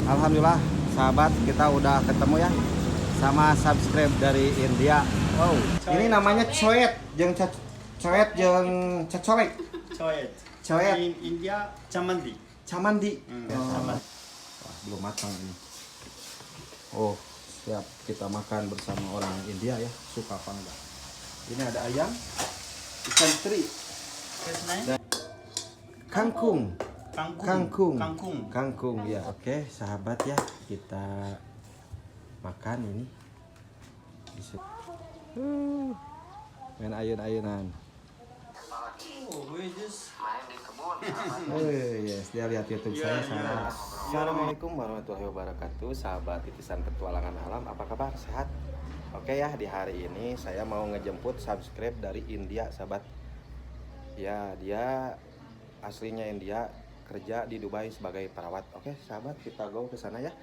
Alhamdulillah sahabat, kita udah ketemu ya sama subscribe dari India. Wow, ini namanya coet jeung coet jeung cacolek. Coet. Coet. In India, chamandi. Camandi. Chamandi. Wah, belum matang ini. Oh, siap kita makan bersama orang India ya. Suka apa enggak? Ini ada ayam, ikan teri, dan kangkung. Kangkung ya. Oke, sahabat ya, kita makan ini. Main ayun-ayunan. Oh, who is this? Oh yes, dia lihat YouTube saya. Assalamualaikum warahmatullahi wabarakatuh, sahabat titisan petualangan alam. Apa kabar? Sehat? Oke ya, di hari ini saya mau ngejemput subscribe dari India, sahabat. Ya, dia aslinya India, kerja di Dubai sebagai perawat. Oke, sahabat, kita go ke sana ya.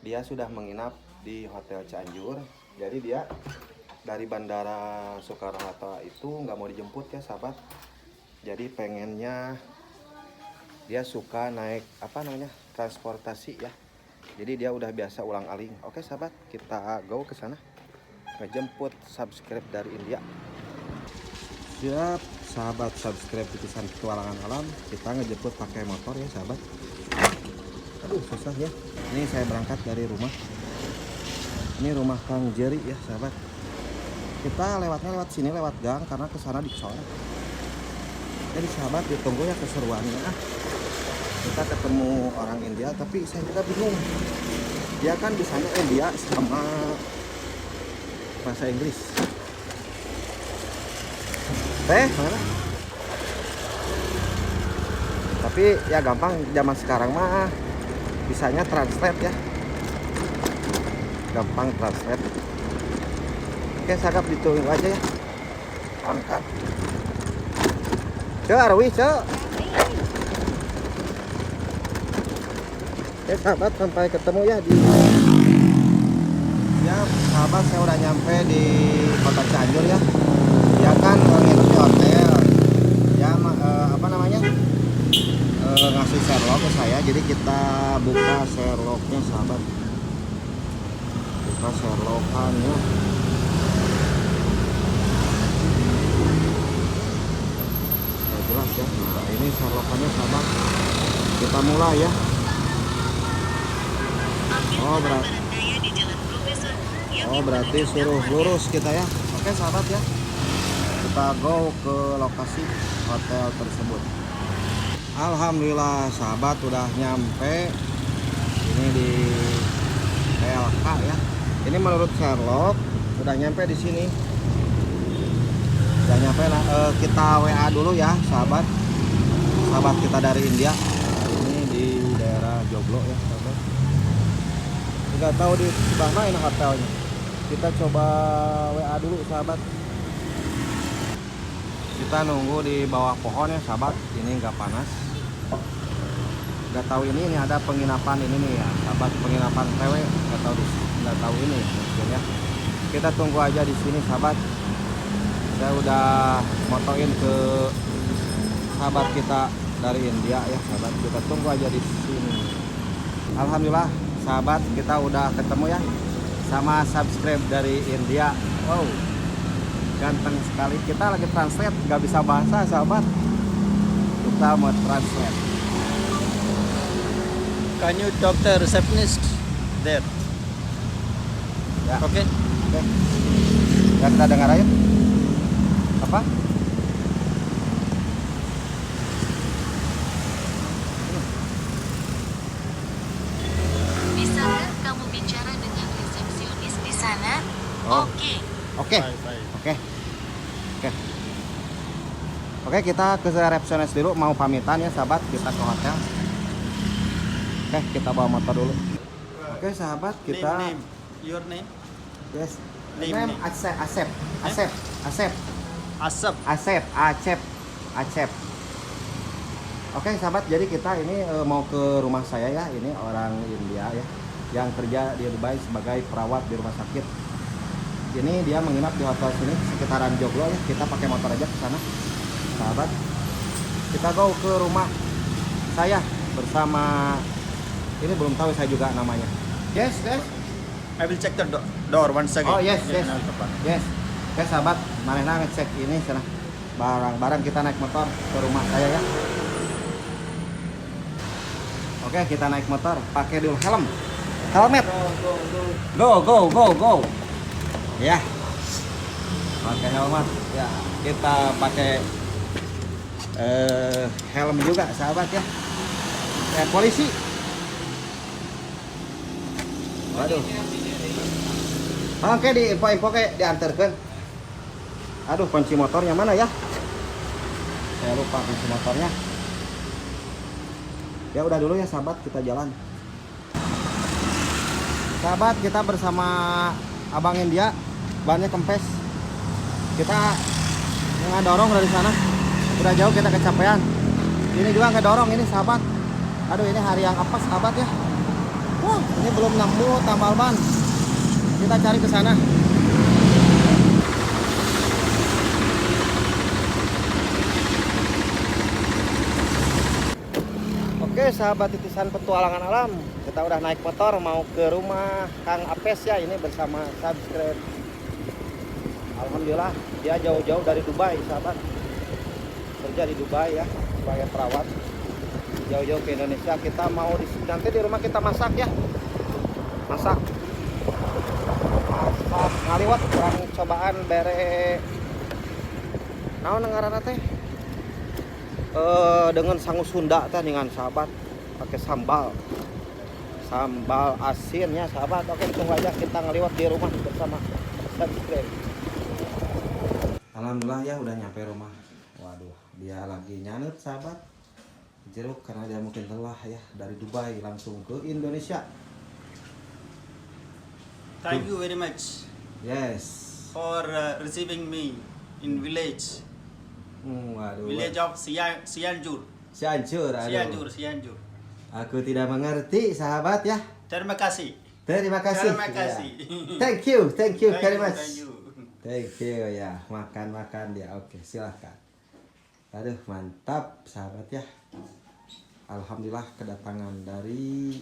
Dia sudah menginap di Hotel Cianjur. Jadi dia dari Bandara Soekarno-Hatta itu nggak mau dijemput ya, sahabat. Jadi pengennya dia suka naik transportasi ya. Jadi dia udah biasa ulang-aling. Oke, sahabat, kita go ke sana ngejemput subscribe dari India. Siap, sahabat subscribe titisan petualangan alam, kita ngejemput pakai motor ya, sahabat. Aduh, susah ya. Ini saya berangkat dari rumah. Ini rumah Kang Jerry ya, sahabat. Kita lewatnya lewat sini, lewat gang, karena kesana dicoret. Jadi sahabat, ditunggu ya keseruannya. Kita ketemu orang India, tapi saya juga bingung. Dia kan bisanya India sama bahasa Inggris. Mana? Tapi ya gampang, zaman sekarang mah bisanya translate ya. Gampang translate. Oke, sagap ditunggu aja ya. Angkat. Cek Arwi, cek. Oke, sahabat, sampai ketemu ya di. Ya, sahabat, saya udah nyampe di Kota Cianjur ya. Dia kan nginep di hotel. Ya, ngasih Sherlock ke saya. Jadi kita buka Sherlocknya, sahabat. Buka Sherlockannya. Nah, jelas ya. Nah, ini Sherlockannya, sahabat. Kita mulai ya. Berarti suruh lurus kita ya. Oke, sahabat ya. Kita go ke lokasi hotel tersebut. Alhamdulillah, sahabat, udah nyampe. Ini di PLK ya. Ini menurut Sherlock udah nyampe di sini. Udah nyampe. Kita WA dulu ya, sahabat. Sahabat kita dari India. Ini di daerah Joglo ya, sahabat. Nggak tahu di sebelah mana hotelnya. Kita coba WA dulu, sahabat. Kita nunggu di bawah pohon ya, sahabat. Ini nggak panas. Nggak tahu ini ada penginapan ini nih ya, sahabat, penginapan PW. Nggak tahu ini mungkin ya. Kita tunggu aja di sini, sahabat. Saya udah motoin ke sahabat kita dari India ya, sahabat. Kita tunggu aja di sini. Alhamdulillah, sahabat, kita udah ketemu ya sama subscribe dari India. Wow, ganteng sekali. Kita lagi translate, nggak bisa bahasa, sahabat. Kita mau translate. Can you talk to receptionist there? Ya. Okay. Oke. Ya, kita dengar aja. Apa? Bisakah kamu bicara dengan resepsionis di sana? Oh. Oke. Oke. Bye. Oke. Oke. Oke, kita ke resepsionis dulu, mau pamitan ya, sahabat. Kita ke hotel. Oke, kita bawa motor dulu. Oke, sahabat, kita Name. Your name? yes. Name. Asep. Oke, sahabat, jadi kita ini mau ke rumah saya ya. Ini orang India ya, yang kerja di Dubai sebagai perawat di rumah sakit. Ini dia menginap di hotel sini sekitaran Joglo ya. Kita pakai motor aja ke sana, sahabat. Kita go ke rumah saya bersama Ini belum tahu saya juga namanya. Yes, yes. I will check the door once again. Oh, yes, yes. I'll come back. Yes. Oke sahabat, manehna ngecek ini sana. Barang-barang kita naik motor ke rumah saya ya. Oke, kita naik motor, pakai dulu helm. Helmet. Go. Ya. Pakai helmet. Ya, kita pakai helm juga sahabat ya. Polisi. Waduh. Oke, di info diantarkan. Aduh, kunci motornya mana ya? Saya lupa kunci motornya. Ya udah dulu ya sahabat, kita jalan. Sahabat, kita bersama Abang India, bannya kempes. Kita ngedorong dari sana. Udah jauh kita kecapean. Ini juga ngedorong ini sahabat. Aduh, ini hari yang apa sahabat ya? Wah, ini belum nemu tambal ban. Kita cari ke sana. Oke, sahabat titisan petualangan alam, kita udah naik motor mau ke rumah Kang Apes ya, ini bersama subscribe. Alhamdulillah, dia jauh-jauh dari Dubai, sahabat. Kerja di Dubai ya, sebagai perawat. Jauh-jauh ke Indonesia, kita mau nanti di rumah kita masak ya. Masak ngaliwat kurang cobaan bere naon ngaranna teh dengan sangu Sunda teh dengan sahabat pakai sambal asin ya sahabat. Oke, tunggu aja kita ngaliwat di rumah bersama subscribe. Alhamdulillah ya udah nyampe rumah. Waduh, dia lagi nyanut sahabat jeruk karena dia mungkin lelah ya, dari Dubai langsung ke Indonesia. Thank you very much Yes. for receiving me in village. Waduh. Village of Cianjur. Cianjur, aduh. Cianjur. Aku tidak mengerti sahabat ya. Terima kasih. Terima kasih. Terima kasih. Ya. Thank you very much. Thank you. Thank you ya. Makan dia. Oke, silahkan. Aduh, mantap sahabat ya. Alhamdulillah kedatangan dari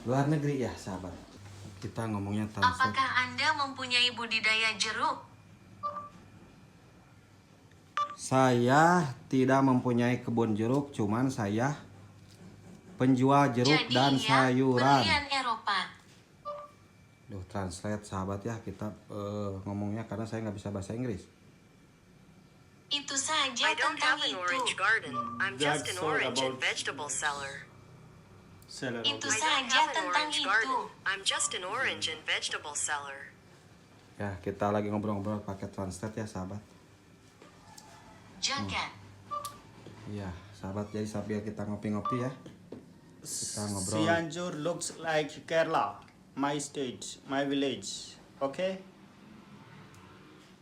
luar negeri ya sahabat. Kita ngomongnya translate. Apakah Anda mempunyai budidaya jeruk? Saya tidak mempunyai kebun jeruk, cuman saya penjual jeruk Jadi dan ya, sayuran. berlian Eropa. Duh, translate sahabat ya, kita ngomongnya karena saya nggak bisa bahasa Inggris. Itu saja I don't tentang have an itu. orange garden. I'm just That's an all orange and about- vegetable seller. Seller Itu of- I don't saja have an tentang orange itu. garden. I'm just an orange and vegetable seller. Ya, kita lagi ngobrol-ngobrol pakai translate ya sahabat. Jagat. Iya, sahabat, jadi sambil kita ngopi-ngopi ya. Kita ngobrol. Cianjur looks like Kerala, my state, my village. Okay?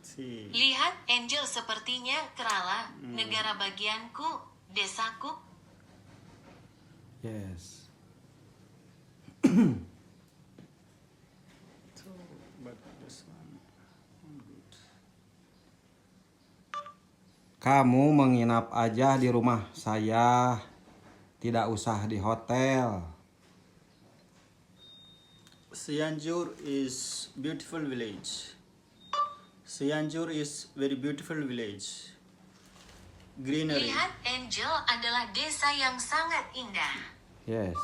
See. Lihat Angel sepertinya Kerala, negara bagianku, desaku. Yes. So, but this one, good. Kamu menginap aja di rumah saya. Tidak usah di hotel. Cianjur is beautiful village. Cianjur is very beautiful village. Greenery. Lihat Angel adalah desa yang sangat indah. Yes.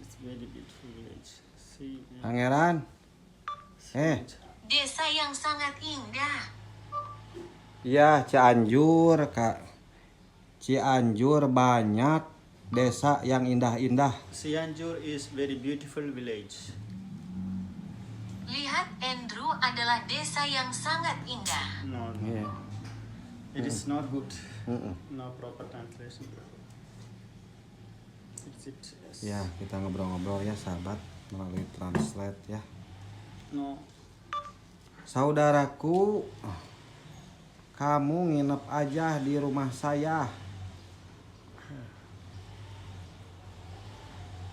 It's very beautiful village. See. Pangeran. Desa yang sangat indah. Iya, Cianjur, Kak. Cianjur banyak desa yang indah-indah. Cianjur is very beautiful village. Lihat Andrew adalah desa yang sangat indah. No, Iya. it is not good. Mm-mm. No proper translation. It's it. Yes. Ya, kita ngobrol-ngobrol ya sahabat melalui translate ya. No. Saudaraku, kamu nginep aja di rumah saya.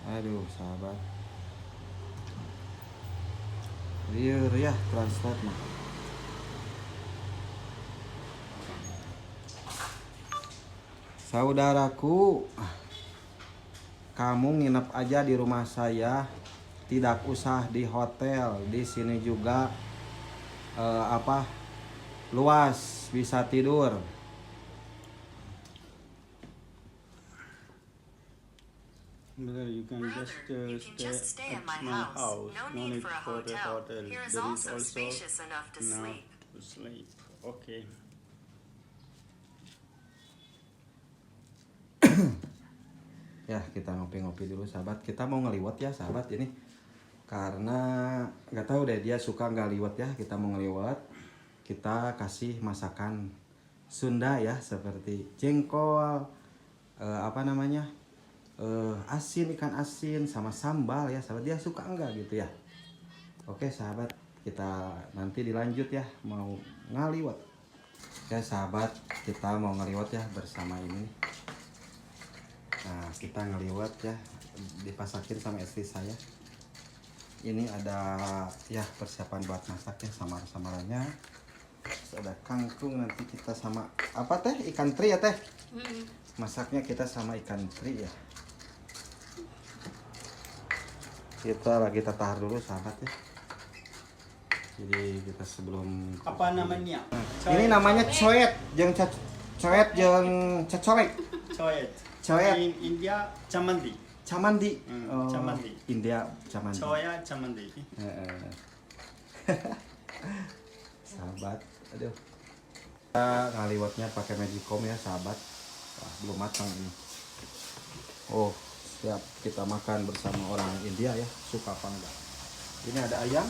Aduh, sahabat. Liur ya translate mah. Saudaraku, kamu nginep aja di rumah saya, tidak usah di hotel. Di sini juga luas, bisa tidur. Brother, you can Brother, just you can just stay at my house. No need for a hotel. Here is There also spacious enough to sleep. to sleep. Okay. Ya, kita ngopi-ngopi dulu sahabat. Kita mau ngeliwat ya sahabat ini. Karena nggak tahu deh dia suka nggak liwat ya. Kita mau ngeliwat. Kita kasih masakan Sunda ya, seperti jengkol, asin, ikan asin sama sambal ya sahabat. Dia suka enggak gitu ya. Oke sahabat, kita nanti dilanjut ya, mau ngaliwat ya sahabat. Kita mau ngeliwat ya bersama ini. Nah, kita ngeliwat ya, dipasakin sama istri saya. Ini ada ya persiapan buat masak ya, samar-samarannya. Terus ada kangkung, nanti kita sama apa teh, ikan teri ya teh. Masaknya kita sama ikan teri ya. Kita lagi tatar dulu sahabat ya. Jadi kita sebelum Apa namanya? ini namanya coet jeung coet jeung cecolek. Choyet. Choyet. In India, chamandi. Camandi. Camandi. India camandi. Choya chamandi. Sahabat, aduh. Kita ngaliwatnya pakai magicom ya sahabat. Wah, belum matang ini. Oh, siap kita makan bersama orang India ya, suka apa enggak. Ini ada ayam,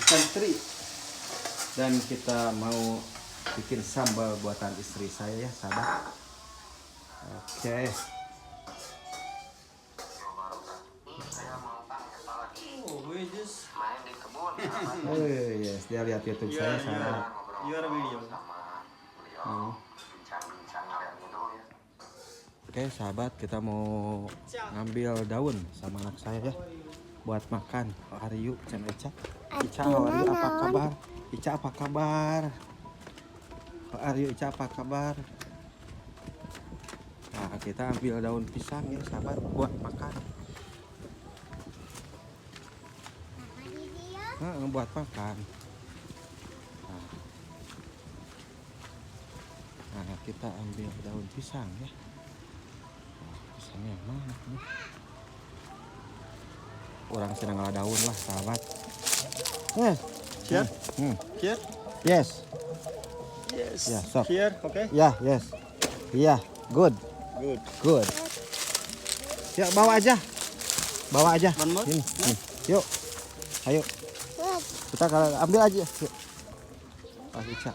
ikan teri, dan kita mau bikin sambal buatan istri saya ya sahabat. Oke. Oh, we just Oh yes, dia lihat YouTube saya sahabat. your video. Oke sahabat, kita mau ngambil daun sama anak saya ya buat makan. How are you, Cen Ica? Ica, how are you? Apa kabar? Ica, apa kabar? How are you, Ica? Apa kabar? Nah, kita ambil daun pisang ya sahabat buat makan. Buat makan. Nah, kita ambil daun pisang ya. Pisangnya mana nih? Orang sedang ngalah daun lah sahabat. Yes. Here? Hmm. Here? Yes. Yes. Yeah, stop. Here, okay? Ya, yes. Iya, good. Good. Good. Ya, bawa aja. Bawa aja. One more? Ini. Yuk. Ayo. Kita ambil aja. Yuk. Pak Ica.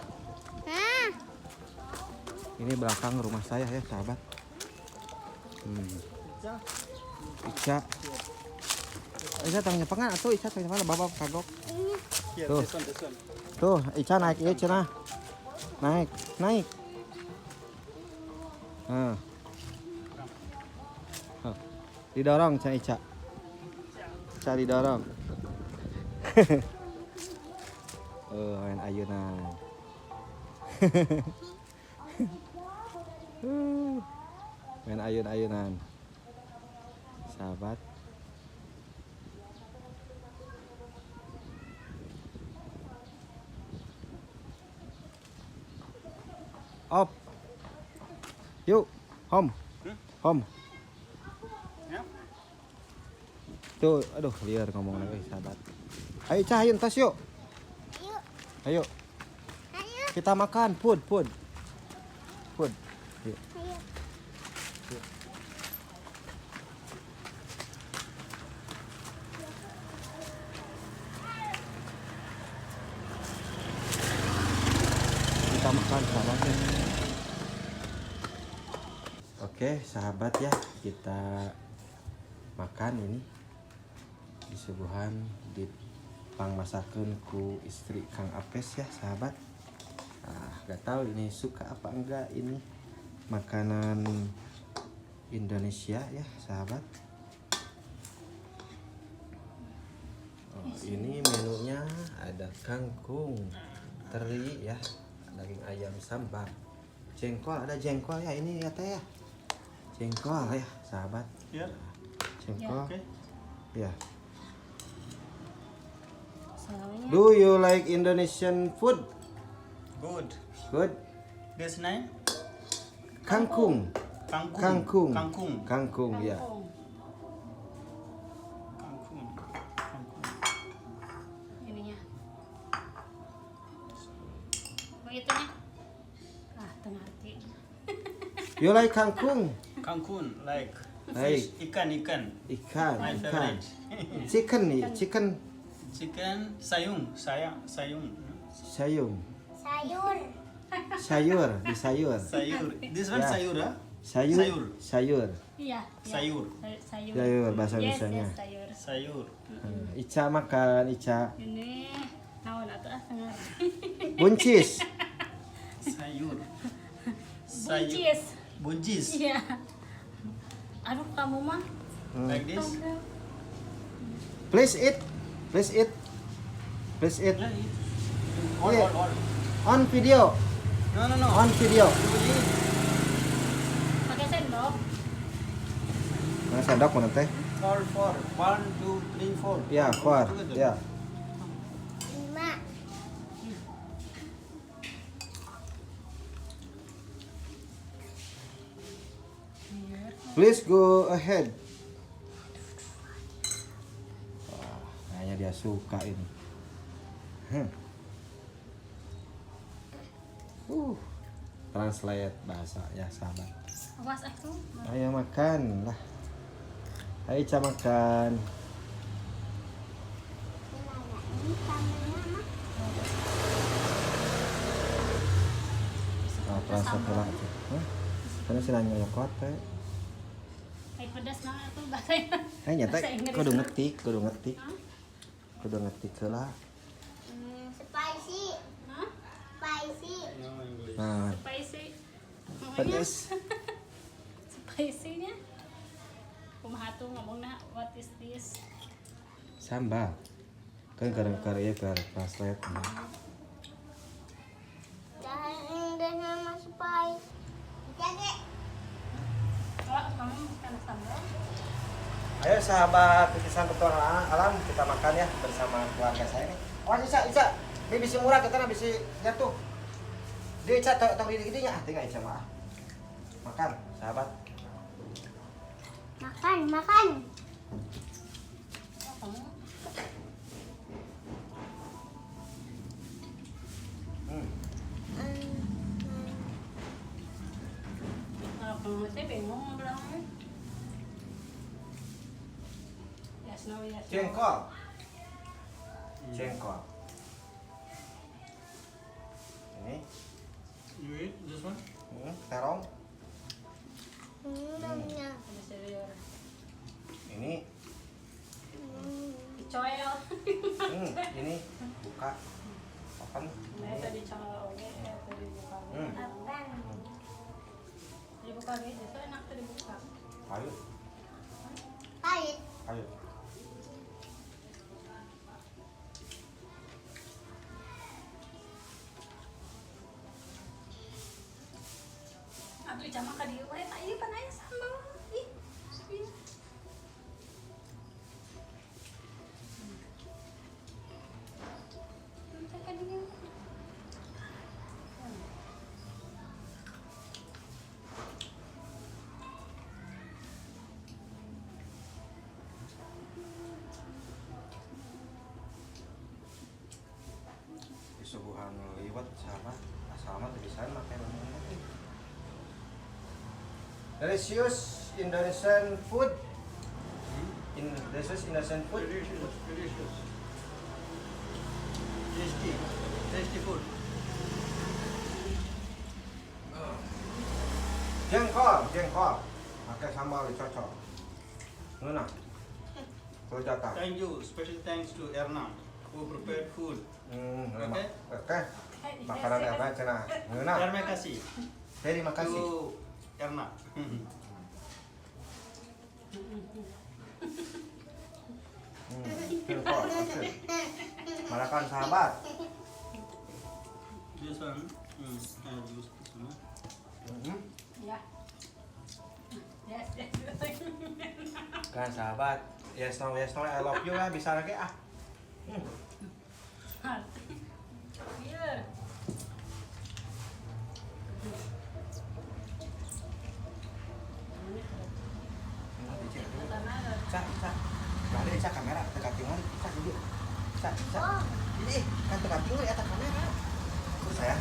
Ini belakang rumah saya ya, sahabat. Ica. Ica tangnya pengen atuh, Ica tangnya mana bapak kagok. Here, Tuh. this one. Tuh, Ica naik ya, Cina. Naik. Nah. Didorong, Cina Ica. Ica didorong. Main ayunan. Main ayun-ayunan. Sahabat. Op. Yuk, home. Home. Ya. Tuh, aduh, liar ngomong lagi sahabat. Ayo Cahayun tas yuk. Ayo. Kita makan, food. Yuk. Kita makan sahabat ya. Oke sahabat ya, kita makan ini disuguhan di pangmasakeun ku istri Kang Apes ya sahabat. Gak tahu ini suka apa enggak ini makanan Indonesia ya sahabat. Ini menunya ada kangkung, teri ya, daging ayam sambal, jengkol, ada jengkol ya ini ya teh ya, jengkol ya sahabat. Here. Jengkol. Okay. Ya. Salawnya. Do you like Indonesian food? Good. Good. This name? Kangkung. Kangkung. Kangkung. Kangkung. Kangkung, ya. Kangkung. Kangkung. Ininya. Begitunya. Ah, tengah hati. You like kangkung? Kangkung like Like. fish, ikan. Ikan, My ikan. favorite. Chicken nih, chicken Chicken sayung. Sayung. sayung. Sayur. Sayur, di sayur. Sayur. This one Ya. sayur, ah? Sayur, Sayur. sayur. Iya. Sayur. Sayur. Sayur bahasa Yes, Indonesianya. yes, sayur. Sayur. Ica makan, Ica. Ini naon atuh tengah. Buncis. Sayur. Buncis. Buncis. Iya. Aduh kamu mah. Like this. Please eat. Please eat. Please eat. Yeah, eat. Yeah. All. On video. No. On video. Pakai sendok. Nah, sendok mana teh? All four. 1, 2, 3, 4. Ya, for. Ya. 5. Please go ahead. Wah, kayaknya dia suka ini. Translate bahasa ya sahabat. Awas aku. Ayo makan lah. Ayo Ica makan. Oh, translate lah. Hah? Karena sih nanya kuat teh. Kayak pedas banget tuh bahasanya. Nyata Bahasa Inggris. kudu ngetik Kudu ngetik heula. Spicy. Hah? Spicy. No English. Nah, Spicy. pedas. Spicy-nya. Kumaha tuh ngomongna what is this? Sambal. Kan karena ya translate. Dan nama spicy. Jadi. Kalau kamu makan sambal. Ayo sahabat titisan petualangan alam, kita makan ya bersama keluarga saya nih. Awas Ica, ini bisi murah kita na bisi jatuh. Dia Ica tong di nya tinggal Ica mah. Makan sahabat. Makan. Kalau kamu sih bingung bilangnya. Yes, no, yes. no. Jengkol. Ini You eat this one? terong. Minumnya. Ada sayur. Ini Coel. ini buka open. Nah, tadi coel oke, tadi buka. Abang. Dibuka gitu, so enak tuh dibuka. Ayo, Pahit. ayo. Aduh, jama ka dieu wae, tak ieu pan aya sambal. Ih. Ih. Teh ka dieu. Suguhan liwat sahabat. Asal bisa makan. Delicious Indonesian food. Delicious Indonesian food. Delicious. Tasty food. Jengkol. Pakai sambal dicocok. Nuna. Kojata. Thank you. Special thanks to Erna who prepared food. Oke. Oke. Makanan apa cenah? Nuna. Terima kasih. Terima kasih. To Erna. Jengkol. Oke. Makan sahabat. This one. I'll use this one. Mhm. Ya. Yes, yes. Kan sahabat, yes no, I love you ya, bisa lagi ah. Iya. Cak, gak ada cak kamera, tegak tinggal, cak dulu. Cak. Ini kan tegak tinggal di atas kamera. Terus saya.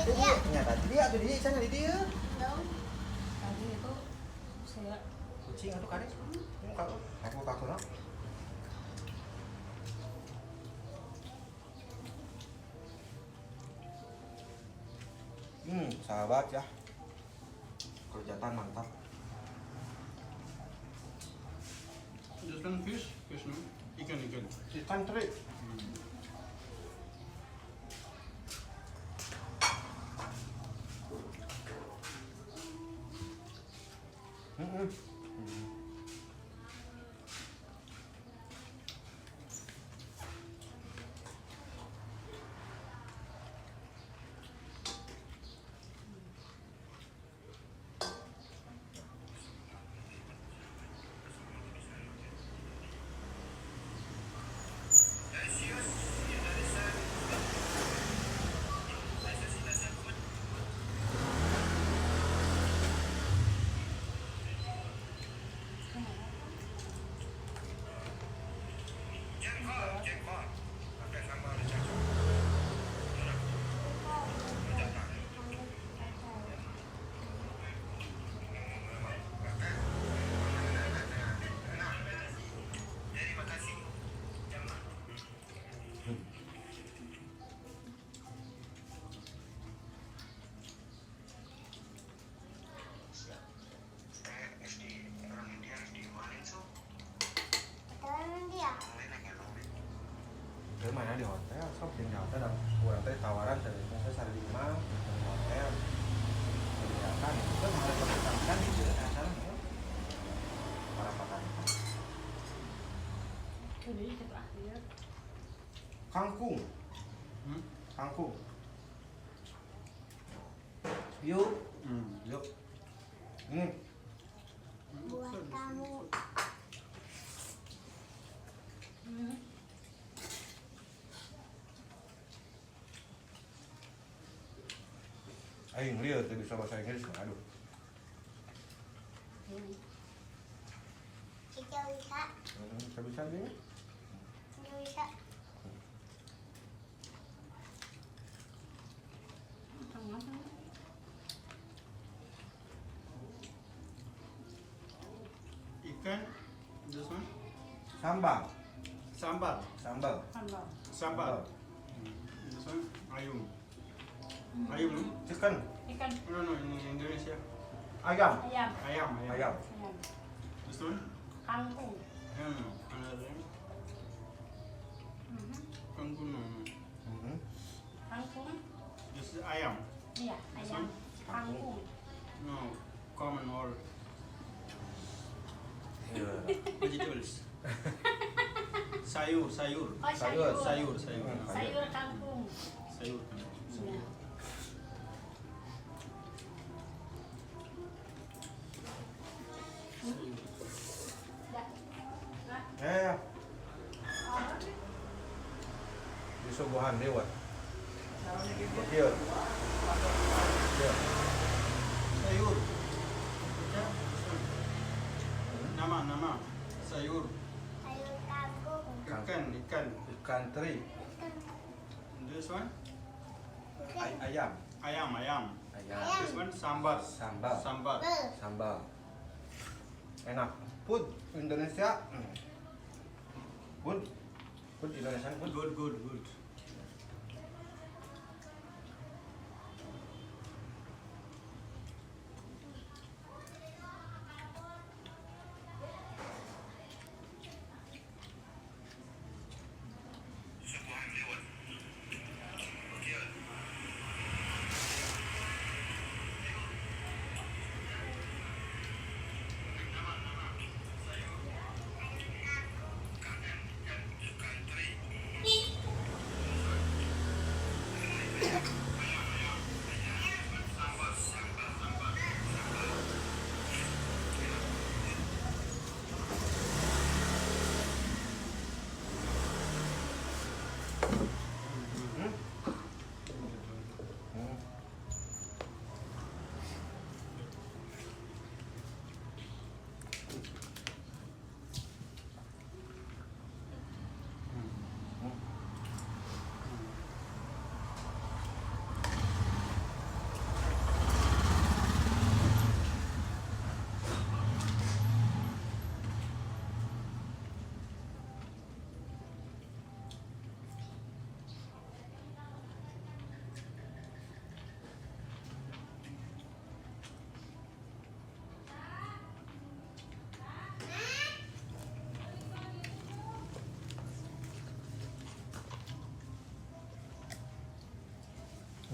Iya, tadi dia tuh di sana di dia. Tadi itu saya Kucing atau kades? Kalau aku no. Sahabat ya. Kelihatan mantap. Just one fish no? Ikan. Ikan teri. Ke mana di hotel, sok di hotel dan kurang tadi tawaran dari saya sari di rumah di hotel. Kegiatan itu ada pertanyaan di sana ya. Para pakar. ini itu akhir. Kangkung. Kangkung. Yuk. Yuk. Ini. Buat kamu. Aing lihat tuh bisa bahasa Inggris, aduh. Kita bisa. Bisa dia. Kita bisa. Ikan. This one. Sambal. Sambal. Sambal. This one. Ayam. Ayam no? Chicken. Ikan. No, in Indonesia. Ayam. Ayam. Ayam. This one. Kangkung. No. Another. Kangkung no. Kangkung. This is ayam. Iya, ayam. Kangkung. No. Common or Iya. vegetables. Sayur. Oh, sayur. Sayur. Sayur kangkung. Sayur. Iya. Di subuhan lewat. Iya. Sayur. Nama. Sayur. Sayur kangkung. Ikan. Ikan teri. This one. Ayam. Ayam. Ayam. This one sambar. Sambal. Sambal. Enak. Food Indonesia. Food Indonesia. Good.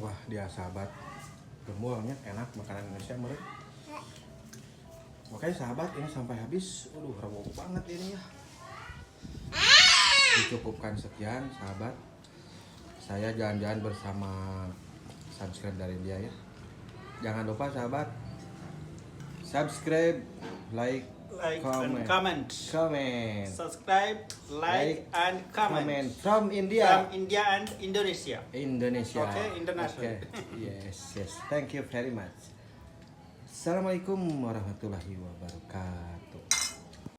Wah, dia sahabat gemulnya enak makanan Indonesia menurut. Oke sahabat, ini sampai habis. Aduh, rebuk banget ini ya. Dicukupkan sekian sahabat. Saya jalan-jalan bersama subscribe dari dia ya. Jangan lupa sahabat, subscribe, like, and comment. Subscribe, like, and comment. From India. From India and Indonesia. Indonesia. Okay, international. Okay. Yes. Thank you very much. Assalamualaikum warahmatullahi wabarakatuh.